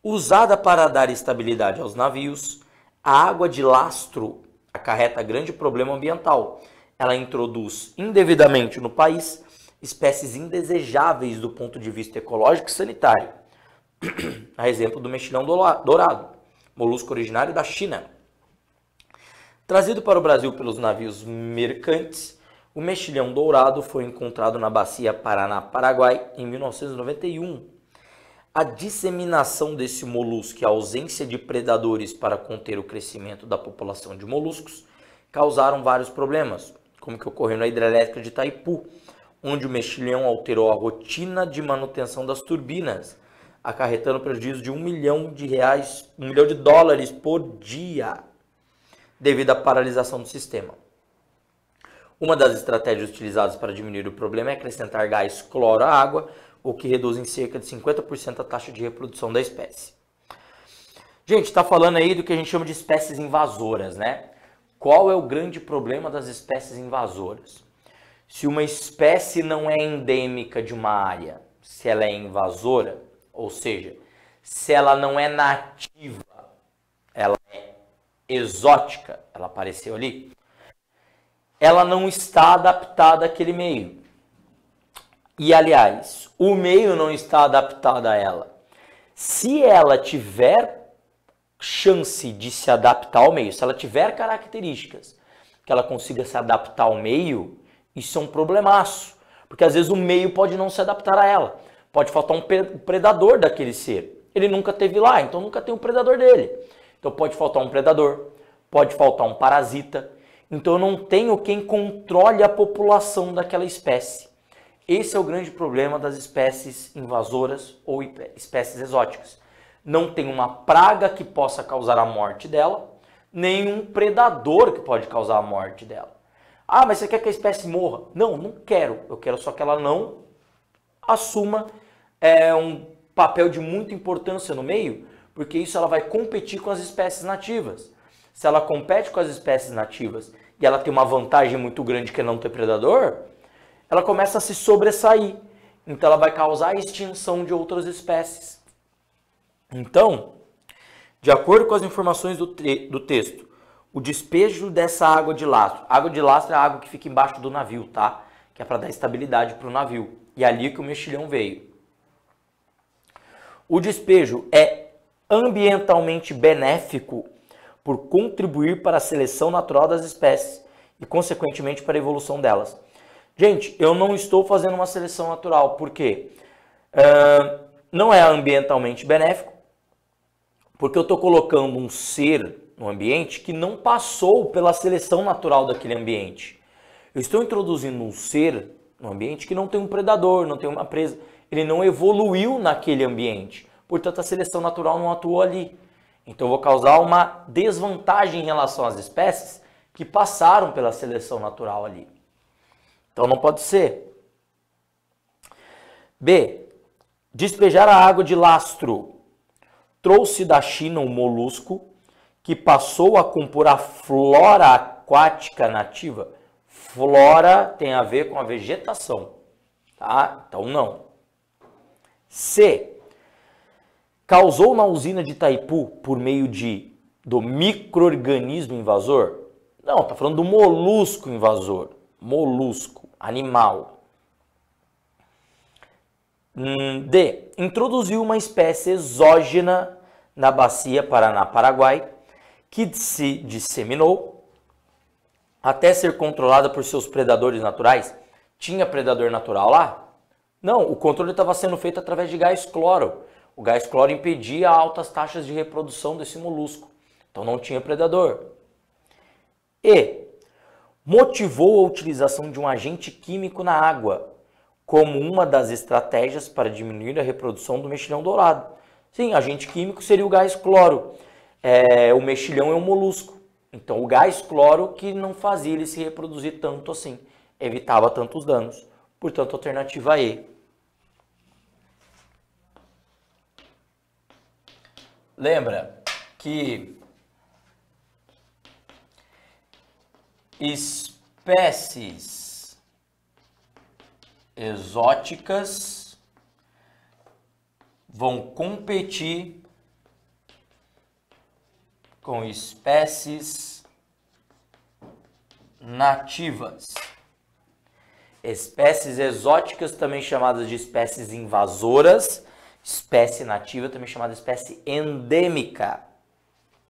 Usada para dar estabilidade aos navios, a água de lastro acarreta grande problema ambiental. Ela introduz indevidamente no país espécies indesejáveis do ponto de vista ecológico e sanitário. A exemplo do mexilhão dourado, molusco originário da China. Trazido para o Brasil pelos navios mercantes, o mexilhão dourado foi encontrado na bacia Paraná-Paraguai em 1991. A disseminação desse molusco e a ausência de predadores para conter o crescimento da população de moluscos causaram vários problemas, como que ocorreu na hidrelétrica de Itaipu, onde o mexilhão alterou a rotina de manutenção das turbinas, acarretando prejuízo de $1 milhão por dia, devido à paralisação do sistema. Uma das estratégias utilizadas para diminuir o problema é acrescentar gás cloro à água, o que reduz em cerca de 50% a taxa de reprodução da espécie. Gente, está falando aí do que a gente chama de espécies invasoras, né? Qual é o grande problema das espécies invasoras? Se uma espécie não é endêmica de uma área, se ela é invasora, ou seja, se ela não é nativa, ela é exótica, ela apareceu ali, ela não está adaptada àquele meio. E, aliás, o meio não está adaptado a ela. Se ela tiver chance de se adaptar ao meio, se ela tiver características que ela consiga se adaptar ao meio, isso é um problemaço. Porque, às vezes, o meio pode não se adaptar a ela. Pode faltar um predador daquele ser. Ele nunca teve lá, então nunca tem um predador dele. Então, pode faltar um predador, pode faltar um parasita. Então, eu não tenho quem controle a população daquela espécie. Esse é o grande problema das espécies invasoras ou espécies exóticas. Não tem uma praga que possa causar a morte dela, nem um predador que pode causar a morte dela. Ah, mas você quer que a espécie morra? Não, não quero. Eu quero só que ela não assuma um papel de muita importância no meio, porque isso ela vai competir com as espécies nativas. Se ela compete com as espécies nativas e ela tem uma vantagem muito grande que é não ter predador, ela começa a se sobressair. Então ela vai causar a extinção de outras espécies. Então, de acordo com as informações do texto, o despejo dessa água de lastro é a água que fica embaixo do navio, tá? Que é para dar estabilidade para o navio. E é ali que o mexilhão veio. O despejo é ambientalmente benéfico por contribuir para a seleção natural das espécies e, consequentemente, para a evolução delas. Gente, eu não estou fazendo uma seleção natural, porque não é ambientalmente benéfico, porque eu estou colocando um ser no ambiente que não passou pela seleção natural daquele ambiente. Eu estou introduzindo um ser no ambiente que não tem um predador, não tem uma presa, ele não evoluiu naquele ambiente, portanto a seleção natural não atuou ali. Então eu vou causar uma desvantagem em relação às espécies que passaram pela seleção natural ali. Então não pode ser. B. Despejar a água de lastro. Trouxe da China um molusco que passou a compor a flora aquática nativa. Flora tem a ver com a vegetação, tá? Então não. C. Causou na usina de Itaipu por meio do micro-organismo invasor? Não, tá falando do molusco invasor. Molusco, animal. D. Introduziu uma espécie exógena na bacia Paraná-Paraguai que se disseminou até ser controlada por seus predadores naturais. Tinha predador natural lá? Não, o controle estava sendo feito através de gás cloro. O gás cloro impedia altas taxas de reprodução desse molusco. Então não tinha predador. E. Motivou a utilização de um agente químico na água como uma das estratégias para diminuir a reprodução do mexilhão dourado. Sim, agente químico seria o gás cloro. O mexilhão é um molusco. Então o gás cloro que não fazia ele se reproduzir tanto assim, evitava tantos danos. Portanto, alternativa E. Lembra que espécies exóticas vão competir com espécies nativas. Espécies exóticas, também chamadas de espécies invasoras. Espécie nativa, também chamada espécie endêmica.